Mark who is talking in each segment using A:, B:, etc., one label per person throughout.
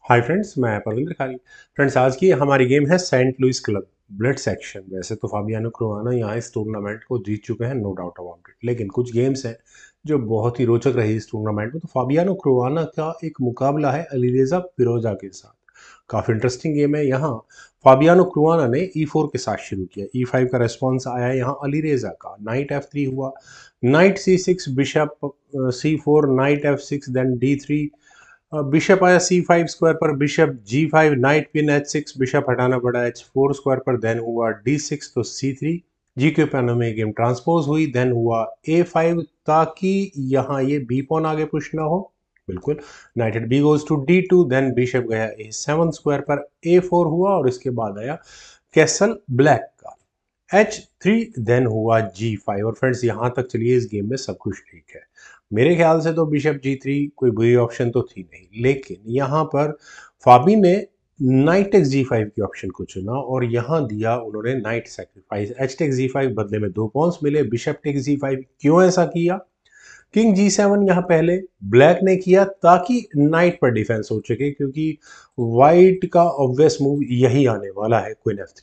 A: Hi friends, मैं परविंद्र खारी। Friends, आज की हमारी गेम है Saint Louis club blood section. वैसे तो फाबियानो क्रुआना यहाँ इस टूर्नामेंट को जीत चुके हैं, नो डाउट अबाउट इट, लेकिन कुछ गेम्स हैं जो बहुत ही रोचक रही इस टूर्नामेंट में। तो फाबियानो क्रुआना का एक मुकाबला है अलीरेजा फिरोजा के साथ। काफ़ी इंटरेस्टिंग गेम है। यहाँ फाबियानो क्रुआना ने E4 के साथ शुरू किया, E5 का रेस्पॉन्स आया यहाँ अलीरेजा का, नाइट F3 हुआ, knight C6, bishop C4, knight F6, then D3, bishop आया C5 स्क्वायर पर, bishop G5, night pin H6, bishop हटाना पड़ा H4 स्क्वायर पर, देन हुआ D6 तो C3, जी के पैनल में गेम ट्रांसपोज हुई, देन हुआ A5 ताकि यहाँ ये बी पॉन आगे पुश ना हो। बिल्कुल, knight at B goes to D2, then bishop गया A7 स्क्वायर पर, A4 हुआ और इसके बाद आया कैसल ब्लैक का H3, देन हुआ G5। और फ्रेंड्स, यहाँ तक चलिए इस गेम में सब कुछ ठीक है। मेरे ख्याल से तो बिशप G3 कोई बुरी ऑप्शन तो थी नहीं, लेकिन यहाँ पर फाबी ने नाइट टेक्स G5 की ऑप्शन को चुना और यहाँ दिया उन्होंने night sacrifice, H takes G5, बदले में 2 पॉन्स मिले, बिशप टेक्स G5। क्यों ऐसा किया? किंग G7 यहाँ पहले ब्लैक ने किया ताकि नाइट पर डिफेंस हो सके, क्योंकि वाइट का ऑब्वियस मूव यही आने वाला है, क्वीन F3।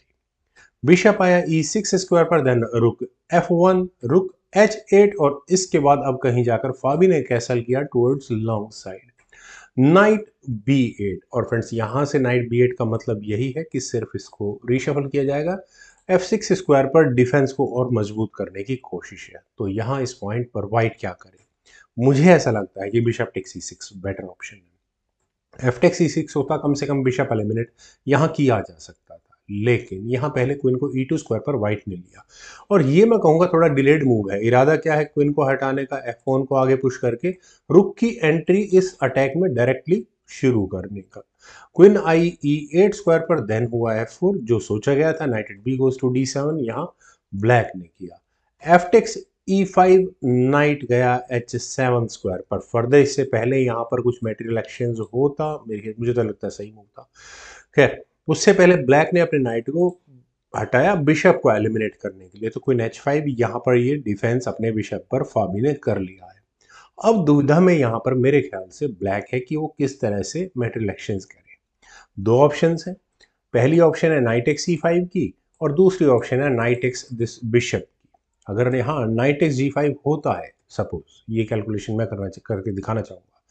A: बिशप आया E6 स्क्वायर पर, देन रुक F1, रुक H8, और इसके बाद अब कहीं जाकर फाबी ने कैसल किया towards long side, night B8। और फ्रेंड्स, यहां से नाइट B8 का मतलब यही है कि सिर्फ इसको रीशफल किया जाएगा, F6 स्क्वायर पर डिफेंस को और मजबूत करने की कोशिश है। तो यहाँ इस पॉइंट पर व्हाइट क्या करे? मुझे ऐसा लगता है कि bishop takes C6 better option है। एफ टेक्स C6 होता, कम से कम बिशप एलिमिनेट यहाँ किया जा सकता था, लेकिन यहाँ पहले क्वीन को E2 स्क्वायर पर व्हाइट ने लिया, और ये मैं कहूँगा थोड़ा डिलेड मूव है। इरादा क्या है? क्वीन को हटाने का, F1 को आगे पुश करके रुक की एंट्री इस अटैक में डायरेक्टली शुरू करने का। क्वीन आई E8 स्क्वायर पर, देन हुआ F4 जो सोचा गया था, knight at B goes to D7, यहाँ ब्लैक ने किया एफ टेक्स E5, नाइट गया H7 स्क्वायर पर। फर्दर इससे पहले यहाँ पर कुछ मेटेरियल एक्सचेंज होता, मुझे तो लगता है सही मूव था। खैर, उससे पहले ब्लैक ने अपने नाइट को हटाया बिशप को एलिमिनेट करने के लिए, तो क्वीन H5, यहाँ पर ये डिफेंस अपने बिशप पर फाबी ने कर लिया है। अब दुविधा में यहाँ पर मेरे ख्याल से ब्लैक है कि वो किस तरह से मेटेरियल एक्सचेंज करे। दो ऑप्शंस हैं। पहली ऑप्शन है नाइट एक्स C5 की, और दूसरी ऑप्शन है नाइट एक्स दिस बिशप। अगर यहाँ नाइट एक्स G5 होता है, सपोज ये कैलकुलेशन मैं करके दिखाना चाहूंगा,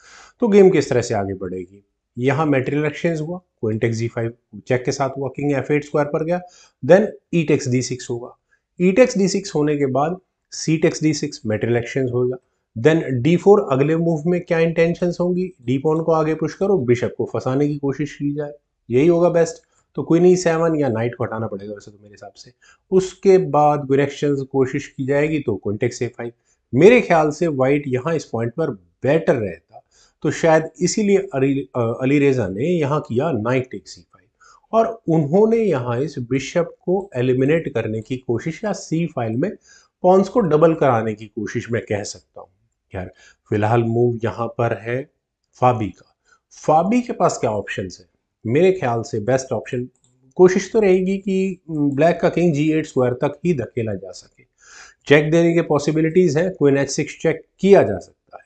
A: तो गेम किस तरह से आगे बढ़ेगी? यहाँ मेटेरियल एक्सचेंज हुआ, क्वीन टेक्स G5 चेक के साथ हुआ, किंग F8 स्क्वायर पर गया, देन ई टेक्स D6 होगा। ई टेक्स D6 होने के बाद सी टेक्स D6 मेटेरियल एक्सचेंज होगा, देन D4। अगले मूव में क्या इंटेंशंस होंगी? डी पॉन को आगे पुश करो, बिशप को फंसाने की कोशिश की जाए, यही होगा बेस्ट। तो क्वीन E7 या नाइट को हटाना पड़ेगा वैसे तो मेरे हिसाब से। उसके बाद डायरेक्शन कोशिश की जाएगी, तो क्वीन टेक्स A5। मेरे ख्याल से व्हाइट यहाँ इस पॉइंट पर बेटर रहता, तो शायद इसीलिए अली रेजा ने यहाँ किया नाइट टेक्स C5, और उन्होंने यहाँ इस बिशप को एलिमिनेट करने की कोशिश, या सी फाइल में पॉन्स को डबल कराने की कोशिश मैं कह सकता हूँ। यार, फिलहाल मूव यहाँ पर है फाबी का। फाबी के पास क्या ऑप्शन है? मेरे ख्याल से बेस्ट ऑप्शन, कोशिश तो रहेगी कि ब्लैक का किंग G8 स्क्वायर तक ही धकेला जा सके। चेक देने के पॉसिबिलिटीज है, क्वीन H6 चेक किया जा सकता है,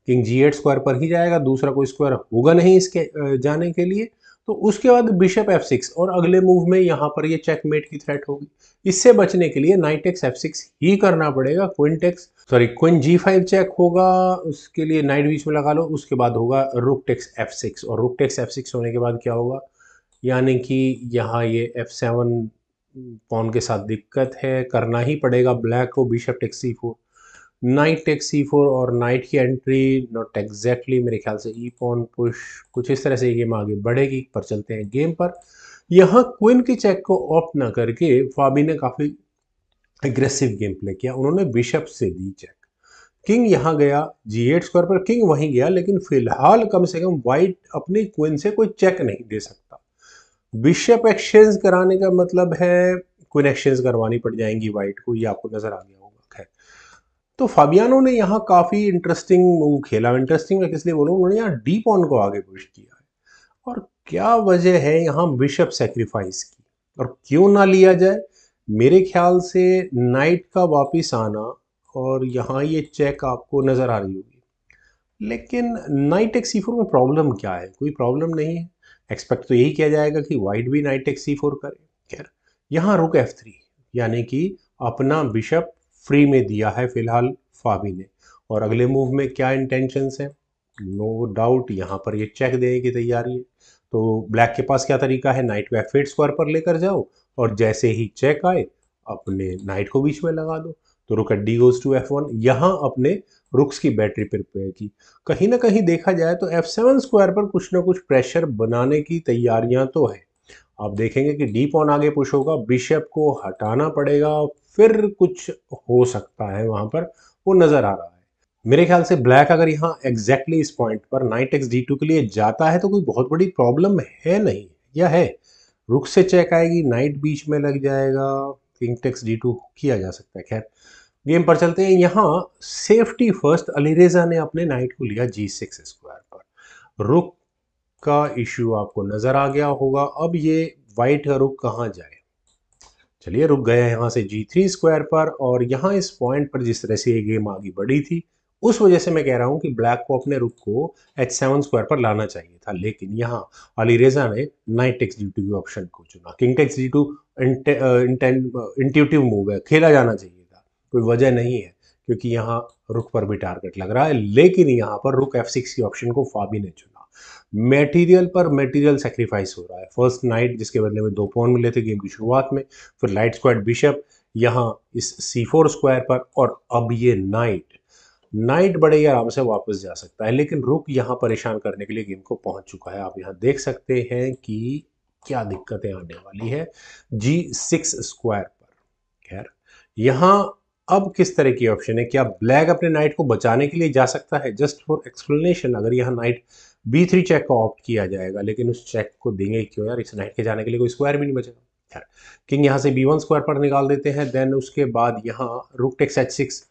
A: किंग G8 स्क्वायर पर ही जाएगा, दूसरा कोई स्क्वायर होगा नहीं इसके जाने के लिए। तो उसके बाद बिशप F6, और अगले मूव में यहाँ पर ये चेकमेट की थ्रेट होगी। इससे बचने के लिए नाइट टेक्स F6 ही करना पड़ेगा, क्वीन G5 चेक होगा, उसके लिए नाइट बीच में लगा लो, उसके बाद होगा रुक टेक्स F6, और रुक टेक्स F6 होने के बाद क्या होगा? यानी कि यहाँ ये F7 पॉन के साथ दिक्कत है, करना ही पड़ेगा ब्लैक को bishop takes C4, knight takes C4, और नाइट की एंट्री नॉट एग्जैक्टली, मेरे ख्याल से ई पॉन पुश, कुछ इस तरह से ये गेम आगे बढ़ेगी। पर चलते हैं गेम पर। यहाँ क्वीन की चेक को ऑप्ट ना करके फाबी ने काफी एग्रेसिव गेम प्ले किया, उन्होंने बिशप से दी चेक, किंग यहाँ गया G8 स्क्वायर पर, किंग वहीं गया, लेकिन फिलहाल कम से कम व्हाइट अपनी क्वीन से कोई चेक नहीं दे सकता। बिशप एक्सचेंज कराने का मतलब है क्वीन एक्सचेंज करवानी पड़ जाएंगी व्हाइट को, ये आपको नजर आ गया होगा। खैर, तो फाबियानो ने यहाँ काफी इंटरेस्टिंग मूव खेला। इंटरेस्टिंग मैं किस लिए बोलूँ, उन्होंने यहाँ डी पॉन को आगे पुश किया है, और क्या वजह है यहाँ बिशप सेक्रीफाइस की, और क्यों ना लिया जाए? मेरे ख्याल से नाइट का वापिस आना, और यहाँ ये चेक आपको नजर आ रही होगी, लेकिन नाइट एक्स C4 में प्रॉब्लम क्या है? कोई प्रॉब्लम नहीं है। एक्सपेक्ट तो यही किया जाएगा कि वाइट भी नाइट टेक C4 करे। खैर, यहाँ रुक F3, यानी कि अपना बिशप फ्री में दिया है फिलहाल फाबी ने। और अगले मूव में क्या इंटेंशंस हैं, नो डाउट यहाँ पर ये चेक देने की तैयारी है। तो ब्लैक के पास क्या तरीका है, नाइट को F8 स्क्वायर पर लेकर जाओ और जैसे ही चेक आए अपने नाइट को बीच में लगा दो। तो रुक eight D goes to F1, यहाँ अपने रुक्स की बैटरी प्रिपेयर की। कहीं ना कहीं देखा जाए तो F7 स्क्वायर पर कुछ ना कुछ प्रेशर बनाने की तैयारियां तो है। आप देखेंगे कि डी पॉन आगे पुश होगा, बिशप को हटाना पड़ेगा, फिर कुछ हो सकता है वहां पर, वो नजर आ रहा है। मेरे ख्याल से ब्लैक अगर यहाँ एग्जैक्टली इस पॉइंट पर नाइट एक्स D2 के लिए जाता है तो कोई बहुत बड़ी प्रॉब्लम है नहीं, या है? रुक से चेक आएगी, नाइट बीच में लग जाएगा, किंग टेक्स D2 किया जा सकता है। खैर, गेम पर चलते हैं। यहाँ सेफ्टी फर्स्ट अलीरेजा ने अपने नाइट को लिया G6 स्क्वायर पर। रुक का इश्यू आपको नजर आ गया होगा। अब ये वाइट का रुक कहाँ जाए, चलिए रुक गया यहाँ से G3 स्क्वायर पर। और यहाँ इस पॉइंट पर जिस तरह से ये गेम आगे बढ़ी थी, उस वजह से मैं कह रहा हूँ कि ब्लैक को अपने रुक को H7 स्क्वायर पर लाना चाहिए था, लेकिन यहाँ अलीरेजा ने नाइट टेक्स D2 के ऑप्शन को चुना। King takes D2 intuitive move है, खेला जाना चाहिए था, कोई वजह नहीं है, क्योंकि यहाँ रुक पर भी टारगेट लग रहा है। लेकिन यहाँ पर रुक F6 के ऑप्शन को फाबी ने चुना। मटेरियल पर मटेरियल सेक्रीफाइस हो रहा है। फर्स्ट नाइट जिसके बदले में 2 पॉन मिले थे गेम की शुरुआत में, फिर लाइट स्क्वायर बिशप यहाँ इस C4 स्क्वायर पर, और अब ये नाइट नाइट बड़े ही आराम से वापस जा सकता है। लेकिन रुक यहाँ परेशान करने के लिए गेम को पहुंच चुका है। आप यहाँ देख सकते हैं कि क्या दिक्कतें आने वाली है G6 स्क्वायर पर। खैर, यहाँ अब किस तरह की ऑप्शन है, क्या ब्लैक अपने नाइट को बचाने के लिए जा सकता है? जस्ट फॉर एक्सप्लेनेशन, अगर यहाँ नाइट B3 चेक का ऑप्ट किया जाएगा, लेकिन उस चेक को देंगे क्यों यार, इस नाइट के जाने के लिए कोई स्क्वायर भी नहीं बचेगा। खैर, किंग यहाँ से B1 स्क्वायर पर निकाल देते हैं। देन उसके बाद यहाँ rook takes H6,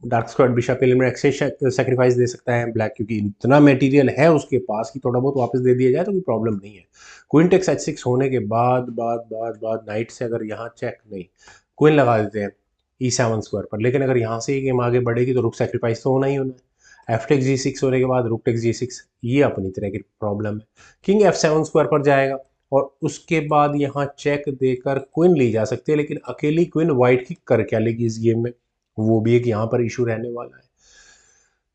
A: dark square bishop element access sacrifice दे सकता है ब्लैक, क्योंकि इतना मटेरियल है उसके पास कि थोड़ा बहुत वापस दे दिया जाए तो कोई प्रॉब्लम नहीं है। क्वीन टेक्स H6 होने के बाद बाद बाद बाद नाइट से अगर यहाँ चेक नहीं, क्वीन लगा देते हैं E7 स्क्वायर पर। लेकिन अगर यहाँ से ये गेम आगे बढ़ेगी तो रुक सेक्रीफाइस तो होना ही होना है। एफ टेक्स G6 होने के बाद रुक टेक्स G6, ये अपनी तरह की प्रॉब्लम है। किंग F7 स्क्वायर पर जाएगा और उसके बाद यहाँ चेक देकर क्वीन ली जा सकती है, लेकिन अकेली क्वीन वाइट की कर क्या लेगी इस गेम में, वो भी एक यहाँ पर इशू रहने वाला है।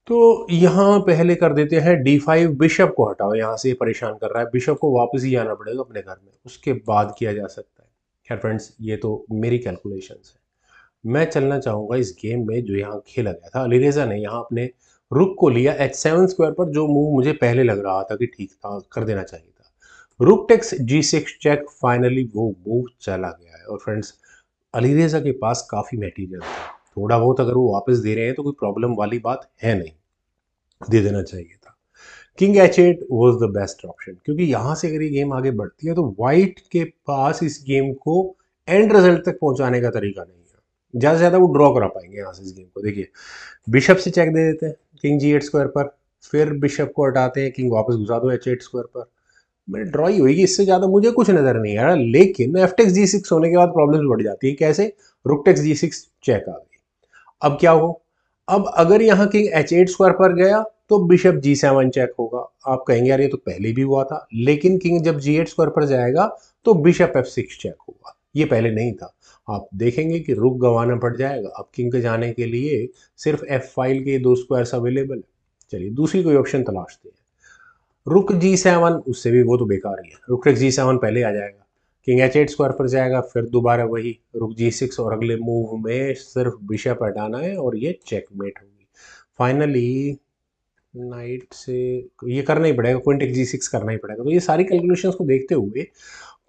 A: तो यहाँ पहले कर देते हैं D5, बिशप को हटाओ, यहाँ से ये परेशान कर रहा है, बिशप को वापस ही जाना पड़ेगा अपने घर में, उसके बाद किया जा सकता है। खैर फ्रेंड्स, ये तो मेरी कैलकुलेशंस है। मैं चलना चाहूँगा इस गेम में जो यहाँ खेला गया था। अलीरेजा ने यहाँ अपने रुक को लिया H7 स्क्वायर पर, जो मूव मुझे पहले लग रहा था कि ठीक था, कर देना चाहिए था। Rook takes G6 check, finally वो मूव चला गया है। और फ्रेंड्स, अलीरेजा के पास काफ़ी मटेरियल था, थोड़ा बहुत अगर वो वापस दे रहे हैं तो कोई प्रॉब्लम वाली बात है नहीं, दे देना चाहिए था। King H8 was the best option, क्योंकि यहाँ से अगर ये गेम आगे बढ़ती है तो वाइट के पास इस गेम को एंड रिजल्ट तक पहुंचाने का तरीका नहीं है। ज़्यादा से ज़्यादा वो ड्रॉ करा पाएंगे यहाँ से इस गेम को। देखिए, बिशप से चेक दे देते हैं किंग G8 स्क्वायर पर, फिर बिशप को हटाते हैं, किंग वापस घुसा दो H8 स्क्वायर पर, मेरी ड्रॉ ही होगी, इससे ज़्यादा मुझे कुछ नज़र नहीं आ रहा। लेकिन एफ टेक्स G6 होने के बाद प्रॉब्लम्स बढ़ जाती है। कैसे? रुक टेक्स G6 चेक आ गई। अब क्या हो, अब अगर यहाँ किंग H8 स्क्वायर पर गया तो बिशप G7 चेक होगा। आप कहेंगे यार ये तो पहले भी हुआ था, लेकिन किंग जब G8 स्क्वायर पर जाएगा तो बिशप F6 चेक होगा, ये पहले नहीं था। आप देखेंगे कि रुक गंवाना पड़ जाएगा। अब किंग के जाने के लिए सिर्फ F5 के 2 स्क्वायर्स अवेलेबल है। चलिए दूसरी कोई ऑप्शन तलाशते हैं। रुक G7, उससे भी वो तो बेकार ही है, रुक G7 पहले आ जाएगा, किंग H8 स्क्वायर पर जाएगा, फिर दोबारा वही रुक G6, और अगले मूव में सिर्फ बिशप हटाना है और ये चेकमेट होगी। फाइनली नाइट से ये करना ही पड़ेगा, क्वीन टेक्स G6 करना ही पड़ेगा। तो ये सारी कैलकुलेशंस को देखते हुए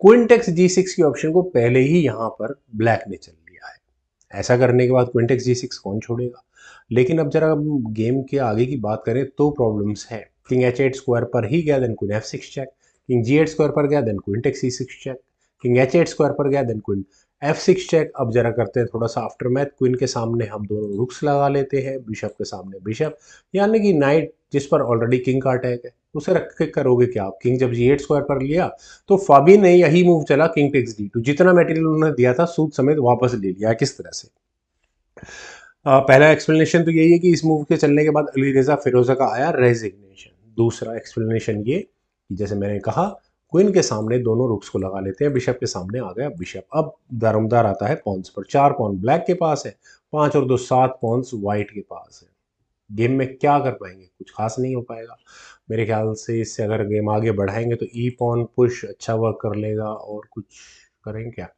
A: क्वीन टेक्स G6 की ऑप्शन को पहले ही यहाँ पर ब्लैक ने चल लिया है। ऐसा करने के बाद क्वीन टेक्स G6 कौन छोड़ेगा? लेकिन अब जरा गेम के आगे की बात करें तो प्रॉब्लम्स है। किंग H8 स्क्वायर पर ही गया, then queen F6 check, king G8 square पर गया, then queen takes C6 check, king H8 square पर गया, देन क्वीन F6 चेक। अब जरा करते हैं थोड़ा सा आफ्टर मैथ। क्वीन के सामने हम दोनों रुक्स लगा लेते हैं, बिशप के सामने बिशप, यानी कि नाइट जिस पर ऑलरेडी किंग का अटैक है उसे रख के करोगे क्या आप? किंग जब G8 स्क्वायर पर लिया तो फाबी ने यही मूव चला, किंग टेक्स D2, जितना मटेरियल उन्होंने दिया था सूद समेत वापस ले लिया। किस तरह से? पहला एक्सप्लेनेशन तो यही है कि इस मूव के चलने के बाद अली रेजा फिरोजा का आया रेजिग्नेशन। दूसरा एक्सप्लेनेशन ये कि जैसे मैंने कहा, क्वीन के सामने दोनों रुक्स को लगा लेते हैं, बिशप के सामने आ गया बिशप। अब दारोमदार आता है पॉन्स पर, 4 पॉन ब्लैक के पास है, 5 और 2 7 पॉन्स वाइट के पास है। गेम में क्या कर पाएंगे, कुछ खास नहीं हो पाएगा मेरे ख्याल से। इससे अगर गेम आगे बढ़ाएंगे तो ई पॉन पुश अच्छा वर्क कर लेगा, और कुछ करेंगे क्या।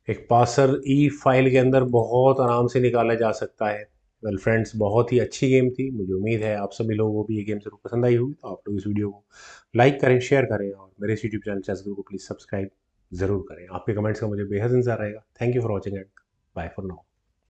A: एक पासर ई फाइल के अंदर बहुत आराम से निकाला जा सकता है। वेल फ्रेंड्स, बहुत ही अच्छी गेम थी, मुझे उम्मीद है आप सभी लोगों को भी ये गेम जरूर पसंद आई होगी। तो आप लोग इस वीडियो को लाइक करें, शेयर करें, और मेरे इस यूट्यूब चैनल चेस गुरु को प्लीज़ सब्सक्राइब ज़रूर करें। आपके कमेंट्स का मुझे बेहद इंतजार रहेगा। Thank you for watching and bye for now.